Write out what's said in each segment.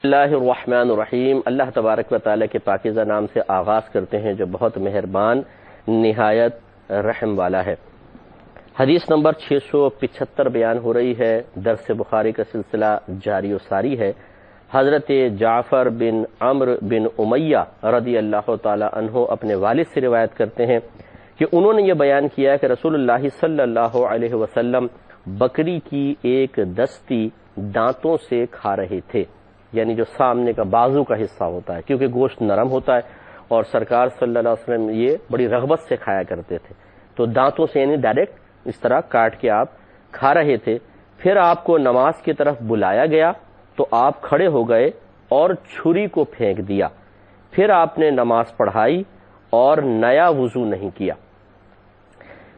اللہ الرحمن الرحیم۔ اللہ تبارک و تعالیٰ کے پاکیزہ نام سے آغاز کرتے ہیں جو بہت مہربان نہایت رحم والا ہے۔ حدیث نمبر 675 بیان ہو رہی ہے۔ درس بخاری کا سلسلہ جاری و ساری ہے۔ حضرت جعفر بن عمرو بن امیہ رضی اللہ تعالی عنہ اپنے والد سے روایت کرتے ہیں کہ انہوں نے یہ بیان کیا کہ رسول اللہ صلی اللہ علیہ وسلم بکری کی ایک دستی دانتوں سے کھا رہے تھے، یعنی جو سامنے کا بازو کا حصہ ہوتا ہے، کیونکہ گوشت نرم ہوتا ہے اور سرکار صلی اللہ علیہ وسلم یہ بڑی رغبت سے کھایا کرتے تھے، تو دانتوں سے یعنی ڈائریکٹ اس طرح کاٹ کے آپ کھا رہے تھے۔ پھر آپ کو نماز کی طرف بلایا گیا تو آپ کھڑے ہو گئے اور چھری کو پھینک دیا۔ پھر آپ نے نماز پڑھائی اور نیا وضو نہیں کیا۔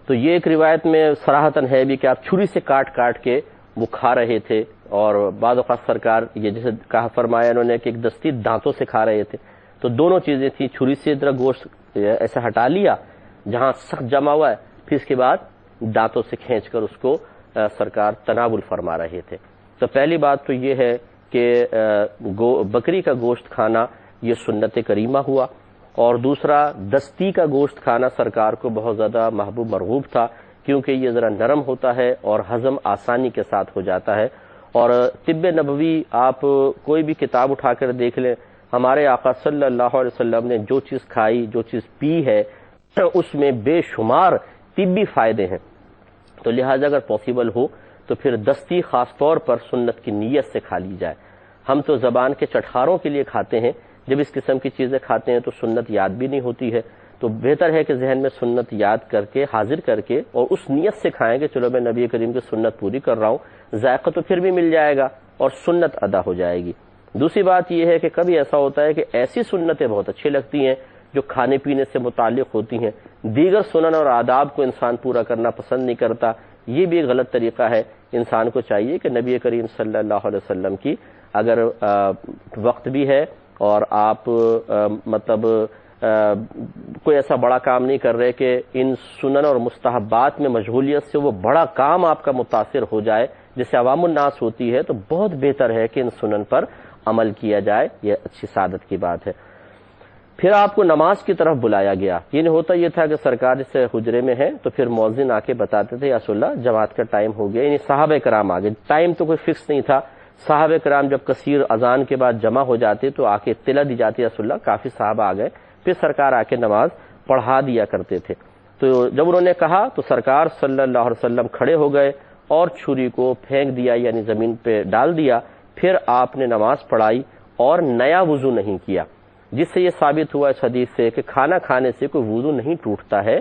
تو یہ ایک روایت میں صراحتاً ہے بھی کہ آپ چھری سے کاٹ کاٹ کے وہ کھا رہے تھے، اور بعض اوقات سرکار یہ جیسے کہا فرمایا انہوں نے کہ ایک دستی دانتوں سے کھا رہے تھے، تو دونوں چیزیں تھیں، چھری سے ادھر گوشت ایسے ہٹا لیا جہاں سخت جمع ہوا ہے، پھر اس کے بعد دانتوں سے کھینچ کر اس کو سرکار تناول فرما رہے تھے۔ تو پہلی بات تو یہ ہے کہ بکری کا گوشت کھانا یہ سنت کریمہ ہوا، اور دوسرا دستی کا گوشت کھانا سرکار کو بہت زیادہ محبوب مرغوب تھا، کیونکہ یہ ذرا نرم ہوتا ہے اور ہضم آسانی کے ساتھ ہو جاتا ہے۔ اور طب نبوی آپ کوئی بھی کتاب اٹھا کر دیکھ لیں، ہمارے آقا صلی اللہ علیہ وسلم نے جو چیز کھائی، جو چیز پی ہے، اس میں بے شمار طبی فائدے ہیں، تو لہٰذا اگر پاسبل ہو تو پھر دستی خاص طور پر سنت کی نیت سے کھا لی جائے۔ ہم تو زبان کے چٹخاروں کے لیے کھاتے ہیں، جب اس قسم کی چیزیں کھاتے ہیں تو سنت یاد بھی نہیں ہوتی ہے، تو بہتر ہے کہ ذہن میں سنت یاد کر کے حاضر کر کے اور اس نیت سے کھائیں کہ چلو میں نبی کریم کی سنت پوری کر رہا ہوں، ذائقہ تو پھر بھی مل جائے گا اور سنت ادا ہو جائے گی۔ دوسری بات یہ ہے کہ کبھی ایسا ہوتا ہے کہ ایسی سنتیں بہت اچھی لگتی ہیں جو کھانے پینے سے متعلق ہوتی ہیں، دیگر سنن اور آداب کو انسان پورا کرنا پسند نہیں کرتا، یہ بھی ایک غلط طریقہ ہے۔ انسان کو چاہیے کہ نبی کریم صلی اللہ علیہ وسلم کی اگر وقت بھی ہے اور آپ مطلب کوئی ایسا بڑا کام نہیں کر رہے کہ ان سنن اور مستحبات میں مشغولیت سے وہ بڑا کام آپ کا متاثر ہو جائے جسے عوام الناس ہوتی ہے، تو بہت بہتر ہے کہ ان سنن پر عمل کیا جائے، یہ اچھی سعادت کی بات ہے۔ پھر آپ کو نماز کی طرف بلایا گیا، یعنی ہوتا یہ تھا کہ سرکار جیسے حجرے میں ہے تو پھر مؤذن آ کے بتاتے تھے یا رسول اللہ جماعت کا ٹائم ہو گیا، یعنی صحابہ کرام آ گئے، ٹائم تو کوئی فکس نہیں تھا، صحابہ کرام جب کثیر اذان کے بعد جمع ہو جاتے تو آ کے اطلاع دی جاتی ہے رسول اللہ کافی صحابہ آ گئے، پھر سرکار آ کے نماز پڑھا دیا کرتے تھے۔ تو جب انہوں نے کہا تو سرکار صلی اللہ علیہ وسلم کھڑے ہو گئے اور چھری کو پھینک دیا، یعنی زمین پہ ڈال دیا، پھر آپ نے نماز پڑھائی اور نیا وضو نہیں کیا، جس سے یہ ثابت ہوا اس حدیث سے کہ کھانا کھانے سے کوئی وضو نہیں ٹوٹتا ہے،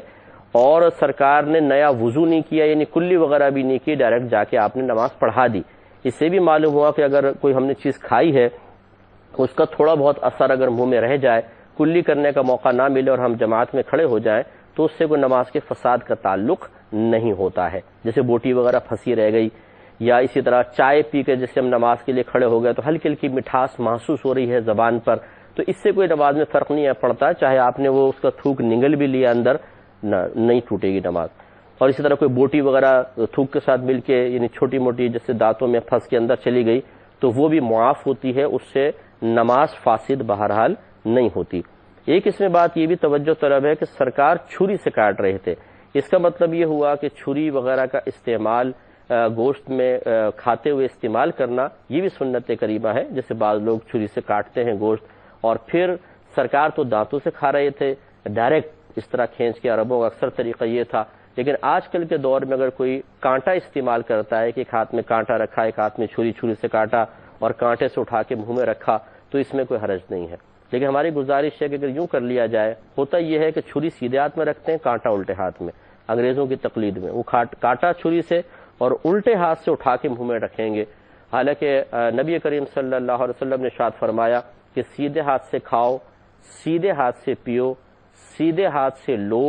اور سرکار نے نیا وضو نہیں کیا، یعنی کلی وغیرہ بھی نہیں کی، ڈائریکٹ جا کے آپ نے نماز پڑھا دی۔ اس سے بھی معلوم ہوا کہ اگر کوئی ہم نے چیز کھائی ہے اس کا تھوڑا بہت اثر اگر منہ میں رہ جائے، کلی کرنے کا موقع نہ ملے اور ہم جماعت میں کھڑے ہو جائیں تو اس سے کوئی نماز کے فساد کا تعلق نہیں ہوتا ہے، جیسے بوٹی وغیرہ پھنسی رہ گئی، یا اسی طرح چائے پی کے جیسے ہم نماز کے لیے کھڑے ہو گئے تو ہلکی ہلکی مٹھاس محسوس ہو رہی ہے زبان پر، تو اس سے کوئی نماز میں فرق نہیں پڑتا، چاہے آپ نے وہ اس کا تھوک نگل بھی لیا اندر، نہیں ٹوٹے گی نماز۔ اور اسی طرح کوئی بوٹی وغیرہ تھوک کے ساتھ مل کے یعنی چھوٹی موٹی جیسے دانتوں میں پھنس کے اندر چلی گئی تو وہ بھی معاف ہوتی ہے، اس سے نماز فاسد بہرحال نہیں ہوتی۔ ایک اس میں بات یہ بھی توجہ طلب ہے کہ سرکار چھری سے کاٹ رہے تھے، اس کا مطلب یہ ہوا کہ چھری وغیرہ کا استعمال گوشت میں کھاتے ہوئے استعمال کرنا یہ بھی سنت کریمہ ہے، جیسے بعض لوگ چھری سے کاٹتے ہیں گوشت اور پھر سرکار تو دانتوں سے کھا رہے تھے ڈائریکٹ اس طرح کھینچ کے، عربوں کا اکثر طریقہ یہ تھا، لیکن آج کل کے دور میں اگر کوئی کانٹا استعمال کرتا ہے کہ ایک ہاتھ میں کانٹا رکھا، ایک ہاتھ میں چھری سے کاٹا اور کانٹے سے اٹھا کے منہ میں رکھا، تو اس میں کوئی حرج نہیں ہے، لیکن ہماری گزارش ہے کہ اگر یوں کر لیا جائے، ہوتا یہ ہے کہ چھری سیدھے ہاتھ میں رکھتے ہیں، کانٹا الٹے ہاتھ میں، انگریزوں کی تقلید میں وہ کاٹا چھری سے اور الٹے ہاتھ سے اٹھا کے منہ میں رکھیں گے، حالانکہ نبی کریم صلی اللہ علیہ وسلم نے ارشاد فرمایا کہ سیدھے ہاتھ سے کھاؤ، سیدھے ہاتھ سے پیو، سیدھے ہاتھ سے لو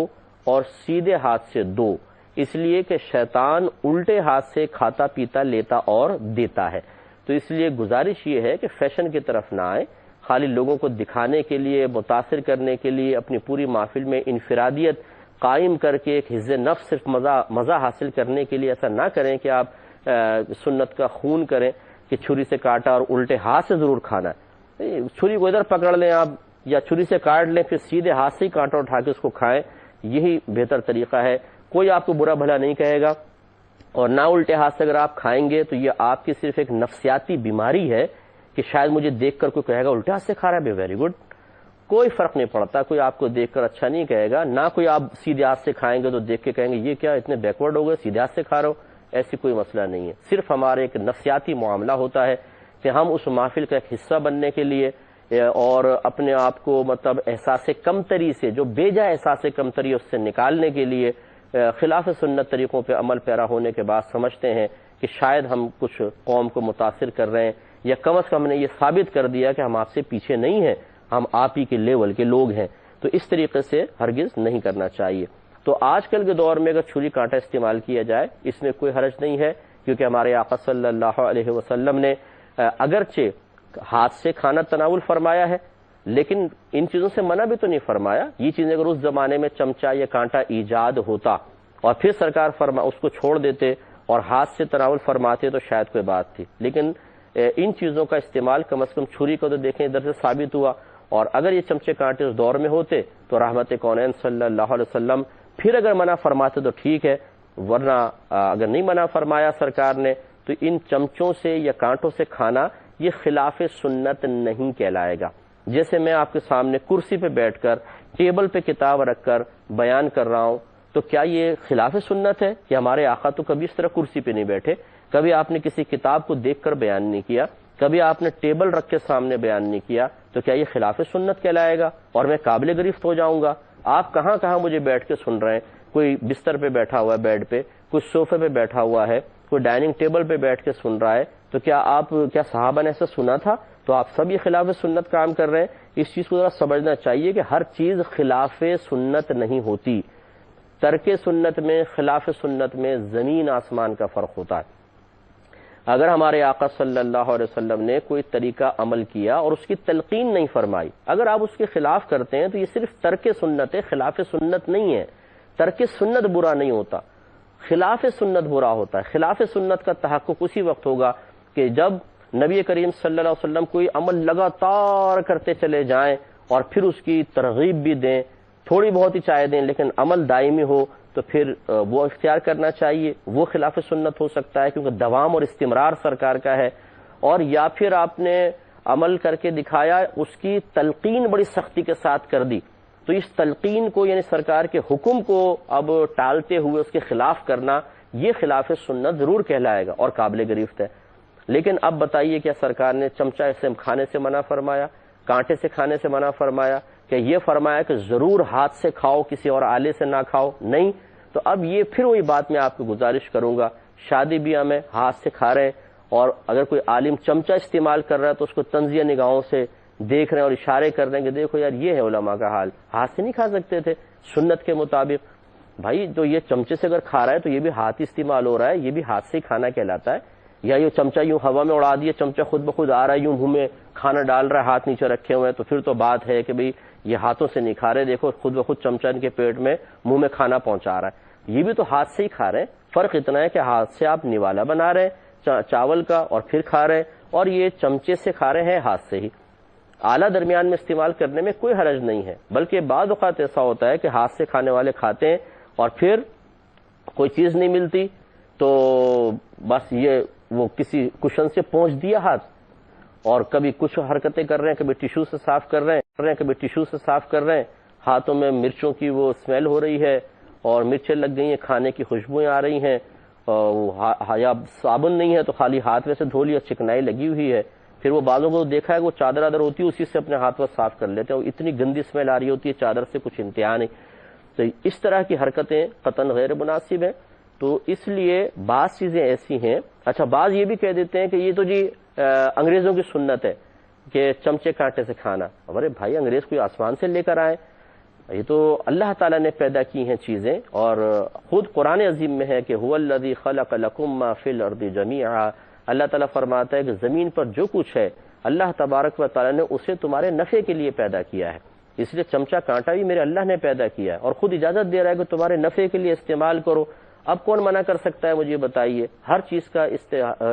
اور سیدھے ہاتھ سے دو، اس لیے کہ شیطان الٹے ہاتھ سے کھاتا پیتا لیتا اور دیتا ہے۔ تو اس لیے گزارش یہ ہے کہ فیشن کی طرف نہ آئے، خالی لوگوں کو دکھانے کے لیے، متاثر کرنے کے لیے اپنی پوری محفل میں انفرادیت قائم کر کے ایک حظ نفس صرف مزہ حاصل کرنے کے لیے ایسا نہ کریں کہ آپ سنت کا خون کریں کہ چھری سے کاٹا اور الٹے ہاتھ سے ضرور کھانا ہے، چھری کو ادھر پکڑ لیں آپ یا چھری سے کاٹ لیں پھر سیدھے ہاتھ سے ہی کانٹا اٹھا کے اس کو کھائیں، یہی بہتر طریقہ ہے. کوئی آپ کو برا بھلا نہیں کہے گا، اور نہ الٹے ہاتھ سے اگر آپ کھائیں گے تو یہ آپ کی صرف ایک نفسیاتی بیماری ہے کہ شاید مجھے دیکھ کر کوئی کہے گا الٹے ہاتھ سے کھا رہا ہے، ویری گڈ، کوئی فرق نہیں پڑتا، کوئی آپ کو دیکھ کر اچھا نہیں کہے گا. نہ کوئی آپ سیدھے ہاتھ سے کھائیں گے تو دیکھ کے کہیں گے یہ کیا اتنے بیکورڈ ہو گئے سیدھے ہاتھ سے کھا رہے ہو، ایسی کوئی مسئلہ نہیں ہے. صرف ہمارے ایک نفسیاتی معاملہ ہوتا ہے کہ ہم اس محفل کا ایک حصہ بننے کے لیے اور اپنے آپ کو مطلب احساس کمتری سے، جو بیجا احساس کمتری اس سے نکالنے کے لیے خلاف سنت طریقوں پہ عمل پیرا ہونے کے بعد سمجھتے ہیں کہ شاید ہم کچھ قوم کو متاثر کر رہے ہیں، یا کم از کم ہم نے یہ ثابت کر دیا کہ ہم آپ سے پیچھے نہیں ہیں، ہم آپ ہی کے لیول کے لوگ ہیں. تو اس طریقے سے ہرگز نہیں کرنا چاہیے. تو آج کل کے دور میں اگر چھری کانٹا استعمال کیا جائے اس میں کوئی حرج نہیں ہے، کیونکہ ہمارے آقا صلی اللہ علیہ وسلم نے اگرچہ ہاتھ سے کھانا تناول فرمایا ہے لیکن ان چیزوں سے منع بھی تو نہیں فرمایا. یہ چیزیں اگر اس زمانے میں چمچہ یا کانٹا ایجاد ہوتا اور پھر سرکار اس کو چھوڑ دیتے اور ہاتھ سے تناول فرماتے تو شاید کوئی بات تھی، لیکن ان چیزوں کا استعمال کم از کم چھری کو تو دیکھیں ادھر سے ثابت ہوا. اور اگر یہ چمچے کانٹے اس دور میں ہوتے تو رحمت کونین صلی اللہ علیہ وسلم پھر اگر منع فرماتے تو ٹھیک ہے، ورنہ اگر نہیں منع فرمایا سرکار نے تو ان چمچوں سے یا کانٹوں سے کھانا یہ خلاف سنت نہیں کہلائے گا. جیسے میں آپ کے سامنے کرسی پہ بیٹھ کر ٹیبل پہ کتاب رکھ کر بیان کر رہا ہوں، تو کیا یہ خلاف سنت ہے کہ ہمارے آقا تو کبھی اس طرح کرسی پہ نہیں بیٹھے، کبھی آپ نے کسی کتاب کو دیکھ کر بیان نہیں کیا، کبھی آپ نے ٹیبل رکھ کے سامنے بیان نہیں کیا، تو کیا یہ خلاف سنت کہلائے گا اور میں قابل گرفت ہو جاؤں گا؟ آپ کہاں کہاں مجھے بیٹھ کے سن رہے ہیں، کوئی بستر پہ بیٹھا ہوا ہے بیڈ پہ، کوئی صوفے پہ بیٹھا ہوا ہے، کوئی ڈائننگ ٹیبل پہ بیٹھ کے سن رہا ہے، تو کیا صحابہ نے ایسا سنا تھا؟ تو آپ سب یہ خلاف سنت کام کر رہے ہیں. اس چیز کو ذرا سمجھنا چاہیے کہ ہر چیز خلاف سنت نہیں ہوتی. ترک سنت میں، خلاف سنت میں زمین آسمان کا فرق ہوتا ہے. اگر ہمارے آقا صلی اللہ علیہ وسلم نے کوئی طریقہ عمل کیا اور اس کی تلقین نہیں فرمائی، اگر آپ اس کے خلاف کرتے ہیں تو یہ صرف ترک سنت ہے، خلاف سنت نہیں ہے. ترک سنت برا نہیں ہوتا، خلاف سنت برا ہوتا ہے. خلاف سنت کا تحقق اسی وقت ہوگا کہ جب نبی کریم صلی اللہ علیہ وسلم کوئی عمل لگاتار کرتے چلے جائیں اور پھر اس کی ترغیب بھی دیں، تھوڑی بہت ہی چائے دیں لیکن عمل دائمی ہو، تو پھر وہ اختیار کرنا چاہیے. وہ خلاف سنت ہو سکتا ہے کیونکہ دوام اور استمرار سرکار کا ہے. اور یا پھر آپ نے عمل کر کے دکھایا، اس کی تلقین بڑی سختی کے ساتھ کر دی، تو اس تلقین کو یعنی سرکار کے حکم کو اب ٹالتے ہوئے اس کے خلاف کرنا، یہ خلاف سنت ضرور کہلائے گا اور قابل گرفت ہے. لیکن اب بتائیے کیا سرکار نے چمچہ سے کھانے سے منع فرمایا، کانٹے سے کھانے سے منع فرمایا، کہ یہ فرمایا کہ ضرور ہاتھ سے کھاؤ، کسی اور آلے سے نہ کھاؤ؟ نہیں. تو اب یہ پھر وہی بات میں آپ کو گزارش کروں گا، شادی بیاہ میں ہاتھ سے کھا رہے ہیں اور اگر کوئی عالم چمچہ استعمال کر رہا ہے تو اس کو طنزیہ نگاہوں سے دیکھ رہے ہیں اور اشارے کر رہے ہیں کہ دیکھو یار یہ ہے علماء کا حال، ہاتھ سے نہیں کھا سکتے تھے سنت کے مطابق. بھائی جو یہ چمچے سے اگر کھا رہا ہے تو یہ بھی ہاتھ ہی استعمال ہو رہا ہے، یہ بھی ہاتھ سے ہی کھانا کہلاتا ہے. یا یہ چمچہ یوں ہوا میں اڑا دیا، چمچہ خود بخود آ رہا ہے، یوں منہ میں کھانا ڈال رہا ہے، ہاتھ نیچے رکھے ہوئے ہیں، تو پھر تو بات ہے کہ بھئی یہ ہاتھوں سے نہیں کھا رہے، دیکھو خود بخود چمچہ ان کے پیٹ میں منہ میں کھانا پہنچا رہا ہے. یہ بھی تو ہاتھ سے ہی کھا رہے ہیں. فرق اتنا ہے کہ ہاتھ سے آپ نوالا بنا رہے ہیں چاول کا اور پھر کھا رہے ہیں، اور یہ چمچے سے کھا رہے ہیں ہاتھ سے ہی. اعلیٰ درمیان میں استعمال کرنے میں کوئی حرج نہیں ہے، بلکہ بعض اوقات ایسا ہوتا ہے کہ ہاتھ سے کھانے والے کھاتے ہیں اور پھر کوئی چیز نہیں ملتی تو بس یہ وہ کسی کشن سے پہنچ دیا ہاتھ، اور کبھی کچھ حرکتیں کر رہے ہیں، کبھی ٹیشو سے صاف کر رہے ہیں، کبھی ٹیشو سے صاف کر رہے ہیں، ہاتھوں میں مرچوں کی وہ اسمیل ہو رہی ہے اور مرچیں لگ گئی ہیں، کھانے کی خوشبوئیں آ رہی ہیں، یا صابن نہیں ہے تو خالی ہاتھ میں سے دھو لیا، چکنائی لگی ہوئی ہے. پھر وہ بالوں کو دیکھا ہے وہ چادر ادر ہوتی ہے اسی سے اپنے ہاتھ پر صاف کر لیتے ہیں، اور اتنی گندی اسمیل آ رہی ہوتی ہے چادر سے کچھ انتہا نہیں. تو اس طرح کی حرکتیں قطعاً غیر مناسب ہیں. تو اس لیے بعض چیزیں ایسی ہیں. اچھا بعض یہ بھی کہہ دیتے ہیں کہ یہ تو جی انگریزوں کی سنت ہے کہ چمچے کانٹے سے کھانا. ارے بھائی انگریز کوئی آسمان سے لے کر آئے؟ یہ تو اللہ تعالیٰ نے پیدا کی ہیں چیزیں، اور خود قرآن عظیم میں ہے کہ هو الذی خلق لکم ما فی الارض جمیعا. اللہ تعالیٰ فرماتا ہے کہ زمین پر جو کچھ ہے اللہ تبارک و تعالیٰ نے اسے تمہارے نفع کے لیے پیدا کیا ہے. اس لیے چمچہ کانٹا بھی میرے اللہ نے پیدا کیا ہے اور خود اجازت دے رہا ہے کہ تمہارے نفع کے لیے استعمال کرو. اب کون منع کر سکتا ہے؟ مجھے بتائیے. ہر چیز کا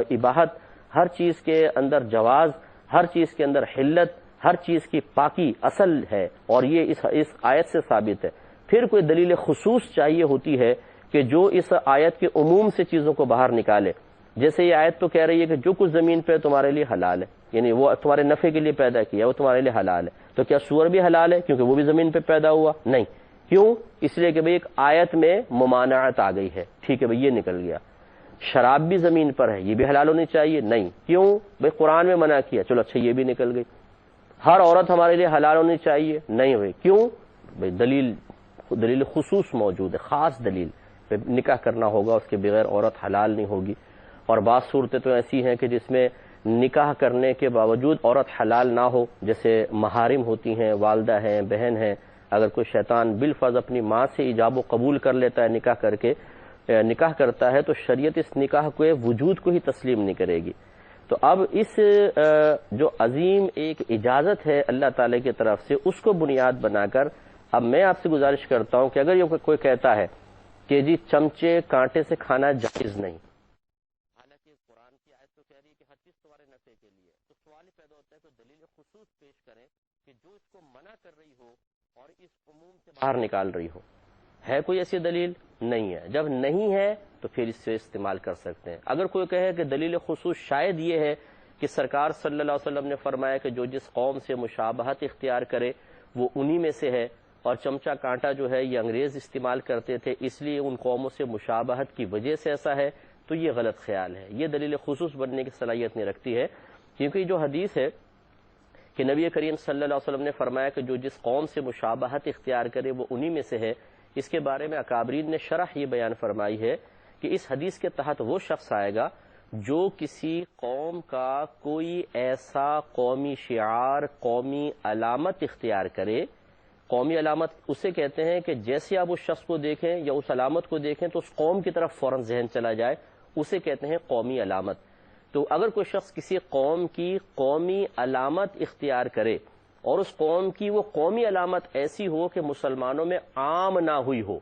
اباحت، ہر چیز کے اندر جواز، ہر چیز کے اندر حلت، ہر چیز کی پاکی اصل ہے، اور یہ اس آیت سے ثابت ہے۔ پھر کوئی دلیل خصوص چاہیے ہوتی ہے کہ جو اس آیت کے عموم سے چیزوں کو باہر نکالے۔ جیسے یہ آیت تو کہہ رہی ہے کہ جو کچھ زمین پہ تمہارے لیے حلال ہے، یعنی وہ تمہارے نفع کے لیے پیدا کیا، وہ تمہارے لیے حلال ہے، تو کیا سور بھی حلال ہے کیونکہ وہ بھی زمین پہ پیدا ہوا؟ نہیں۔ کیوں؟ اس لیے کہ بھئی ایک آیت میں ممانعت آ گئی ہے، ٹھیک ہے بھئی یہ نکل گیا۔ شراب بھی زمین پر ہے، یہ بھی حلال ہونی چاہیے؟ نہیں۔ کیوں؟ بھئی قرآن میں منع کیا، چلو اچھا یہ بھی نکل گئی۔ ہر عورت ہمارے لیے حلال ہونی چاہیے؟ نہیں بھئی۔ کیوں؟ بھئی دلیل خصوص موجود ہے، خاص دلیل پہ نکاح کرنا ہوگا، اس کے بغیر عورت حلال نہیں ہوگی۔ اور بعض صورتیں تو ایسی ہیں کہ جس میں نکاح کرنے کے باوجود عورت حلال نہ ہو، جیسے محارم ہوتی ہیں، والدہ ہیں، بہن ہیں، اگر کوئی شیطان بالفرض اپنی ماں سے ایجاب و قبول کر لیتا ہے نکاح کرتا ہے، تو شریعت اس نکاح کے وجود کو ہی تسلیم نہیں کرے گی۔ تو اب اس جو عظیم ایک اجازت ہے اللہ تعالی کی طرف سے، اس کو بنیاد بنا کر اب میں آپ سے گزارش کرتا ہوں کہ اگر یہ کوئی کہتا ہے کہ جی چمچے کانٹے سے کھانا جائز نہیں، حالانکہ قرآن کی آیت تو کہہ رہی ہے کہ ہر چیز تمہارے نفع کے لیے، تو سوال پیدا ہوتا ہے کہ دلیل خصوص پیش کریں کہ جو اس کو منع کر رہی ہو اور اس عموم سے باہر نکال رہی ہو۔ ہے کوئی ایسی دلیل؟ نہیں ہے۔ جب نہیں ہے تو پھر اس سے استعمال کر سکتے ہیں۔ اگر کوئی کہے کہ دلیل خصوص شاید یہ ہے کہ سرکار صلی اللہ علیہ وسلم نے فرمایا کہ جو جس قوم سے مشابہت اختیار کرے وہ انہی میں سے ہے، اور چمچہ کانٹا جو ہے یہ انگریز استعمال کرتے تھے اس لیے ان قوموں سے مشابہت کی وجہ سے ایسا ہے، تو یہ غلط خیال ہے، یہ دلیل خصوص بننے کی صلاحیت نہیں رکھتی ہے، کیونکہ جو حدیث ہے کہ نبی کریم صلی اللہ علیہ وسلم نے فرمایا کہ جو جس قوم سے مشابہت اختیار کرے وہ انہی میں سے ہے، اس کے بارے میں اکابرین نے شرح یہ بیان فرمائی ہے کہ اس حدیث کے تحت وہ شخص آئے گا جو کسی قوم کا کوئی ایسا قومی شعار، قومی علامت اختیار کرے۔ قومی علامت اسے کہتے ہیں کہ جیسے آپ اس شخص کو دیکھیں یا اس علامت کو دیکھیں تو اس قوم کی طرف فوراً ذہن چلا جائے، اسے کہتے ہیں قومی علامت۔ تو اگر کوئی شخص کسی قوم کی قومی علامت اختیار کرے اور اس قوم کی وہ قومی علامت ایسی ہو کہ مسلمانوں میں عام نہ ہوئی ہو،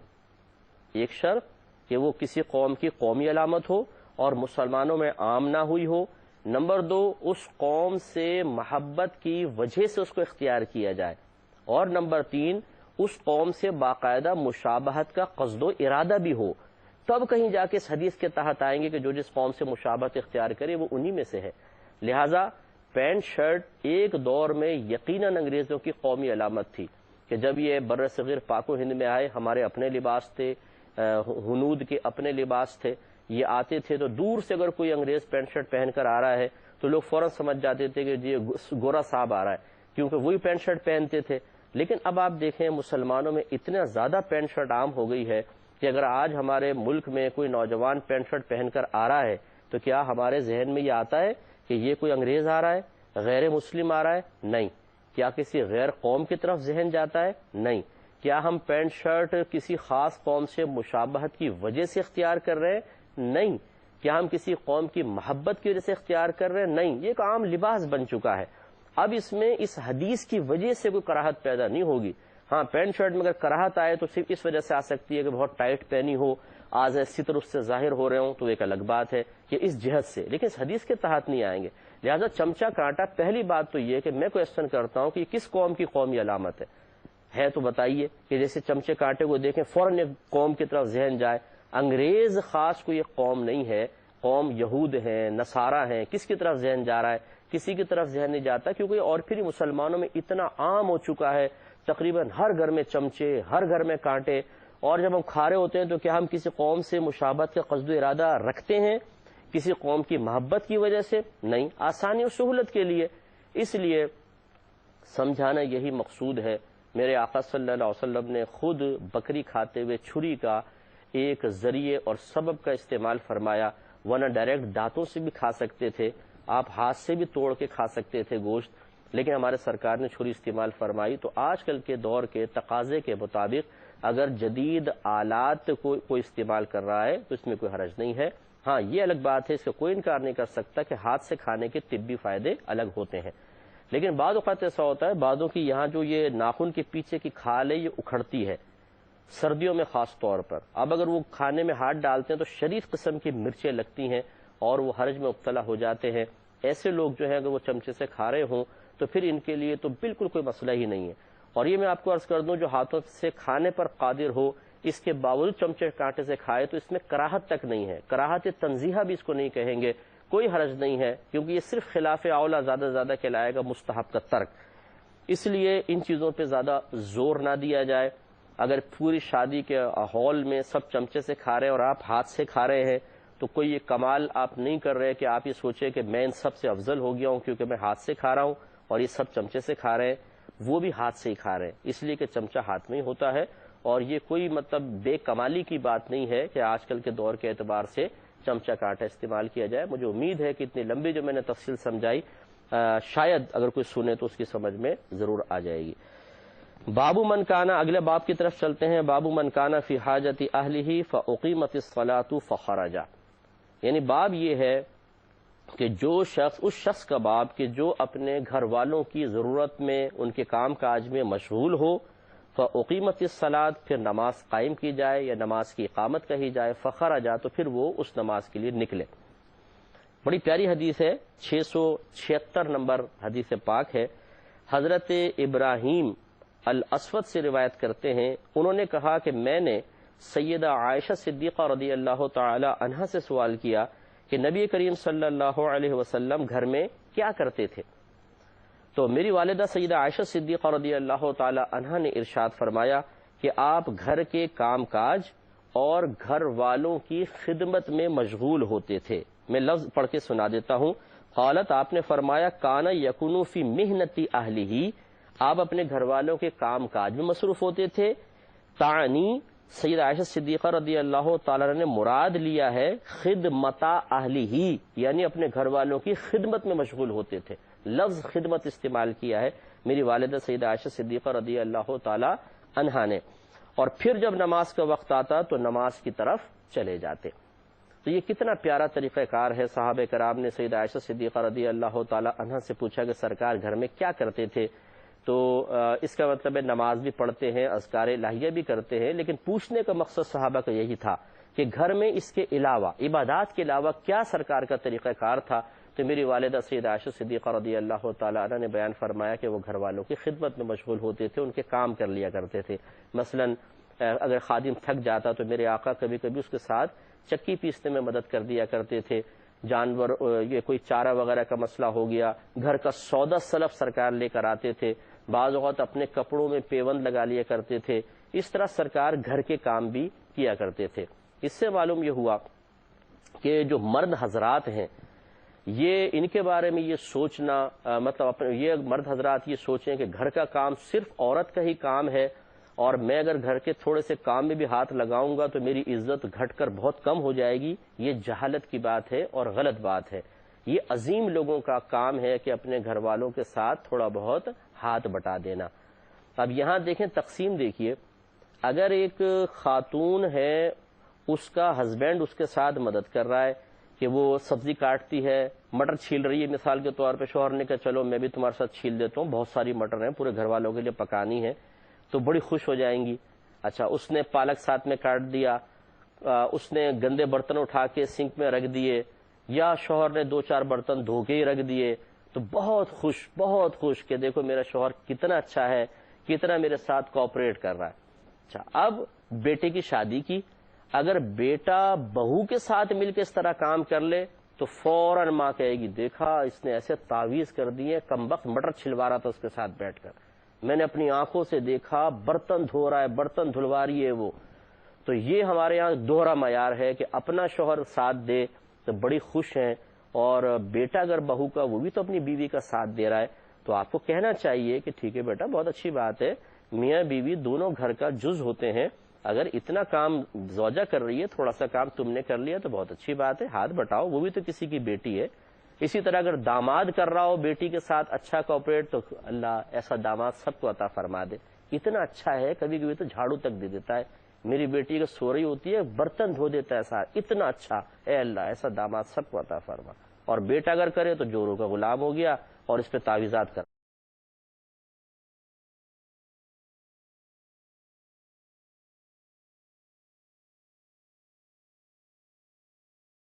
ایک شرط کہ وہ کسی قوم کی قومی علامت ہو اور مسلمانوں میں عام نہ ہوئی ہو، نمبر 2 اس قوم سے محبت کی وجہ سے اس کو اختیار کیا جائے، اور نمبر 3 اس قوم سے باقاعدہ مشابہت کا قصد و ارادہ بھی ہو، تب کہیں جا کے اس حدیث کے تحت آئیں گے کہ جو جس قوم سے مشابہت اختیار کرے وہ انہی میں سے ہے۔ لہٰذا پینٹ شرٹ ایک دور میں یقیناً انگریزوں کی قومی علامت تھی کہ جب یہ بر صغیر پاک و ہند میں آئے، ہمارے اپنے لباس تھے، ہنود کے اپنے لباس تھے، یہ آتے تھے تو دور سے اگر کوئی انگریز پینٹ شرٹ پہن کر آ رہا ہے تو لوگ فوراً سمجھ جاتے تھے کہ یہ گورا صاحب آ رہا ہے، کیونکہ وہی پینٹ شرٹ پہنتے تھے۔ لیکن اب آپ دیکھیں مسلمانوں میں اتنا زیادہ پینٹ شرٹ عام ہو گئی ہے کہ اگر آج ہمارے ملک میں کوئی نوجوان پینٹ شرٹ پہن کر آ رہا ہے تو کیا ہمارے ذہن میں یہ آتا ہے کہ یہ کوئی انگریز آ رہا ہے، غیر مسلم آ رہا ہے؟ نہیں۔ کیا کسی غیر قوم کی طرف ذہن جاتا ہے؟ نہیں۔ کیا ہم پینٹ شرٹ کسی خاص قوم سے مشابہت کی وجہ سے اختیار کر رہے ہیں؟ نہیں۔ کیا ہم کسی قوم کی محبت کی وجہ سے اختیار کر رہے ہیں؟ نہیں۔ یہ ایک عام لباس بن چکا ہے۔ اب اس میں اس حدیث کی وجہ سے کوئی کراہت پیدا نہیں ہوگی۔ ہاں پینٹ شرٹ میں اگر کراہت آئے تو صرف اس وجہ سے آ سکتی ہے کہ بہت ٹائٹ پہنی ہو، آج ستر اس سے ظاہر ہو رہے ہوں، تو ایک الگ بات ہے کہ اس جہت سے، لیکن اس حدیث کے تحت نہیں آئیں گے۔ لہذا چمچہ کانٹا، پہلی بات تو یہ کہ میں کویسچن کرتا ہوں کہ یہ کس قوم کی قومی علامت ہے تو بتائیے، کہ جیسے چمچے کانٹے کو دیکھیں فوراً ایک قوم کی طرف ذہن جائے۔ انگریز خاص کوئی ایک قوم نہیں ہے، قوم یہود ہیں، نصارہ ہیں، کس کی طرف ذہن جا رہا ہے؟ کسی کی طرف ذہن نہیں جاتا، کیونکہ اور پھر مسلمانوں میں اتنا عام ہو چکا ہے، تقریباً ہر گھر میں چمچے، ہر گھر میں کانٹے، اور جب ہم کھا رہے ہوتے ہیں تو کیا ہم کسی قوم سے مشابہت کا قصد و ارادہ رکھتے ہیں کسی قوم کی محبت کی وجہ سے؟ نہیں، آسانی اور سہولت کے لیے۔ اس لیے سمجھانا یہی مقصود ہے۔ میرے آقا صلی اللہ علیہ وسلم نے خود بکری کھاتے ہوئے چھری کا ایک ذریعے اور سبب کا استعمال فرمایا، ورنہ ڈائریکٹ دانتوں سے بھی کھا سکتے تھے، آپ ہاتھ سے بھی توڑ کے کھا سکتے تھے گوشت، لیکن ہمارے سرکار نے چھری استعمال فرمائی۔ تو آج کل کے دور کے تقاضے کے مطابق اگر جدید آلات کو کوئی استعمال کر رہا ہے تو اس میں کوئی حرج نہیں ہے۔ ہاں یہ الگ بات ہے، اس کا کوئی انکار نہیں کر سکتا کہ ہاتھ سے کھانے کے طبی فائدے الگ ہوتے ہیں، لیکن بعض اوقات ایسا ہوتا ہے، بعضوں کی یہاں جو یہ ناخن کے پیچھے کی کھال ہے یہ اکھڑتی ہے، سردیوں میں خاص طور پر۔ اب اگر وہ کھانے میں ہاتھ ڈالتے ہیں تو شدید قسم کی مرچیں لگتی ہیں اور وہ حرج میں مبتلا ہو جاتے ہیں۔ ایسے لوگ جو ہیں اگر وہ چمچے سے کھا رہے ہوں تو پھر ان کے لیے تو بالکل کوئی مسئلہ ہی نہیں ہے. اور یہ میں آپ کو عرض کر دوں جو ہاتھوں سے کھانے پر قادر ہو اس کے باوجود چمچے کانٹے سے کھائے تو اس میں کراہت تک نہیں ہے, کراہت تنزیہہ بھی اس کو نہیں کہیں گے, کوئی حرج نہیں ہے, کیونکہ یہ صرف خلاف اولا زیادہ سے زیادہ کہلائے گا مستحب کا ترک. اس لیے ان چیزوں پہ زیادہ زور نہ دیا جائے. اگر پوری شادی کے ہال میں سب چمچے سے کھا رہے ہیں اور آپ ہاتھ سے کھا رہے ہیں تو کوئی یہ کمال آپ نہیں کر رہے کہ آپ یہ سوچیں کہ میں ان سب سے افضل ہو گیا ہوں کیونکہ میں ہاتھ سے کھا رہا ہوں اور یہ سب چمچے سے کھا رہے ہیں. وہ بھی ہاتھ سے ہی کھا رہے ہیں اس لیے کہ چمچہ ہاتھ میں ہی ہوتا ہے, اور یہ کوئی مطلب بے کمالی کی بات نہیں ہے کہ آج کل کے دور کے اعتبار سے چمچہ کانٹا استعمال کیا جائے. مجھے امید ہے کہ اتنی لمبی جو میں نے تفصیل سمجھائی شاید اگر کوئی سنے تو اس کی سمجھ میں ضرور آ جائے گی. باب من کانا, اگلے باب کی طرف چلتے ہیں. باب من کانا فی حاجت اہلہ فاقیمت الصلاۃ فخرج, یعنی باب یہ ہے کہ جو شخص, اس شخص کا باب کہ جو اپنے گھر والوں کی ضرورت میں ان کے کام کاج میں مشغول ہو, فاقیمت الصلاۃ پھر نماز قائم کی جائے یا نماز کی اقامت کہی جائے, فخرج تو پھر وہ اس نماز کے لیے نکلے. بڑی پیاری حدیث ہے, 676 نمبر حدیث پاک ہے. حضرت ابراہیم الاسود سے روایت کرتے ہیں, انہوں نے کہا کہ میں نے سیدہ عائشہ صدیقہ رضی اللہ تعالی عنہا سے سوال کیا کہ نبی کریم صلی اللہ علیہ وسلم گھر میں کیا کرتے تھے, تو میری والدہ سیدہ عائشہ صدیقہ رضی اللہ تعالی عنہا نے ارشاد فرمایا کہ آپ گھر کے کام کاج اور گھر والوں کی خدمت میں مشغول ہوتے تھے. میں لفظ پڑھ کے سنا دیتا ہوں. قالت, آپ نے فرمایا, کانا یکونو فی محنتی اہلہ, آپ اپنے گھر والوں کے کام کاج میں مصروف ہوتے تھے. تعنی, سیدہ عائشہ صدیقہ رضی اللہ تعالی نے مراد لیا ہے خدمتا اہلہ, یعنی اپنے گھر والوں کی خدمت میں مشغول ہوتے تھے. لفظ خدمت استعمال کیا ہے میری والدہ سیدہ عائشہ صدیقہ رضی اللہ تعالی عنہا نے. اور پھر جب نماز کا وقت آتا تو نماز کی طرف چلے جاتے. تو یہ کتنا پیارا طریقہ کار ہے. صحابہ کرام نے سیدہ عائشہ صدیقہ رضی اللہ تعالی عنہا سے پوچھا کہ سرکار گھر میں کیا کرتے تھے, تو اس کا مطلب ہے نماز بھی پڑھتے ہیں, اذکار الہیہ بھی کرتے ہیں, لیکن پوچھنے کا مقصد صحابہ کا یہی تھا کہ گھر میں اس کے علاوہ, عبادات کے علاوہ کیا سرکار کا طریقہ کار تھا. تو میری والدہ سیدہ عائشہ صدیقہ رضی اللہ تعالی عنہ نے بیان فرمایا کہ وہ گھر والوں کی خدمت میں مشغول ہوتے تھے, ان کے کام کر لیا کرتے تھے. مثلا اگر خادم تھک جاتا تو میرے آقا کبھی کبھی اس کے ساتھ چکی پیسنے میں مدد کر دیا کرتے تھے. جانور, یہ کوئی چارہ وغیرہ کا مسئلہ ہو گیا, گھر کا سودا سلف سرکار لے کر آتے تھے. بعض اوقات اپنے کپڑوں میں پیوند لگا لیا کرتے تھے. اس طرح سرکار گھر کے کام بھی کیا کرتے تھے. اس سے معلوم یہ ہوا کہ جو مرد حضرات ہیں یہ, ان کے بارے میں یہ سوچنا, مطلب یہ مرد حضرات یہ سوچیں کہ گھر کا کام صرف عورت کا ہی کام ہے اور میں اگر گھر کے تھوڑے سے کام میں بھی ہاتھ لگاؤں گا تو میری عزت گھٹ کر بہت کم ہو جائے گی, یہ جہالت کی بات ہے اور غلط بات ہے. یہ عظیم لوگوں کا کام ہے کہ اپنے گھر والوں کے ساتھ تھوڑا بہت ہاتھ بٹا دینا. اب یہاں دیکھیں تقسیم دیکھیے, اگر ایک خاتون ہے اس کا ہسبینڈ اس کے ساتھ مدد کر رہا ہے کہ وہ سبزی کاٹتی ہے, مٹر چھیل رہی ہے مثال کے طور پہ, شوہر نے کہا چلو میں بھی تمہارے ساتھ چھیل دیتا ہوں, بہت ساری مٹر ہیں پورے گھر والوں کے لیے پکانی ہے, تو بڑی خوش ہو جائیں گی. اچھا, اس نے پالک ساتھ میں کاٹ دیا, اس نے گندے برتن اٹھا کے سنک میں رکھ دیے, یا شوہر نے 2-4 برتن دھو کے ہی رکھ دیے, تو بہت خوش کہ دیکھو میرا شوہر کتنا اچھا ہے, کتنا میرے ساتھ کوآپریٹ کر رہا ہے. اچھا, اب بیٹے کی شادی کی, اگر بیٹا بہو کے ساتھ مل کے اس طرح کام کر لے تو فوراً ماں کہے گی دیکھا اس نے ایسے تعویذ کر دیے, کمبخت مٹر چھلوا رہا تھا اس کے ساتھ بیٹھ کر, میں نے اپنی آنکھوں سے دیکھا, برتن دھو رہا ہے, برتن دھلوا رہی ہے وہ. تو یہ ہمارے یہاں دوہرا معیار ہے کہ اپنا شوہر ساتھ دے تو بڑی خوش ہیں, اور بیٹا اگر بہو کا وہ بھی تو اپنی بیوی کا ساتھ دے رہا ہے تو آپ کو کہنا چاہیے کہ ٹھیک ہے بیٹا, بہت اچھی بات ہے, میاں بیوی دونوں گھر کا جز ہوتے ہیں, اگر اتنا کام زوجہ کر رہی ہے, تھوڑا سا کام تم نے کر لیا تو بہت اچھی بات ہے, ہاتھ بٹاؤ, وہ بھی تو کسی کی بیٹی ہے. اسی طرح اگر داماد کر رہا ہو بیٹی کے ساتھ اچھا کوآپریٹ, تو اللہ ایسا داماد سب کو عطا فرما دے. اتنا اچھا ہے کبھی کبھی تو جھاڑو تک دے دیتا ہے, میری بیٹی اگر سو رہی ہوتی ہے برتن دھو دیتا ہے ساتھ, اتنا اچھا, اے اللہ ایسا داماد سب کو عطا فرما. اور بیٹا اگر کرے تو جوروں کا غلام ہو گیا اور اس پہ تعویذات کر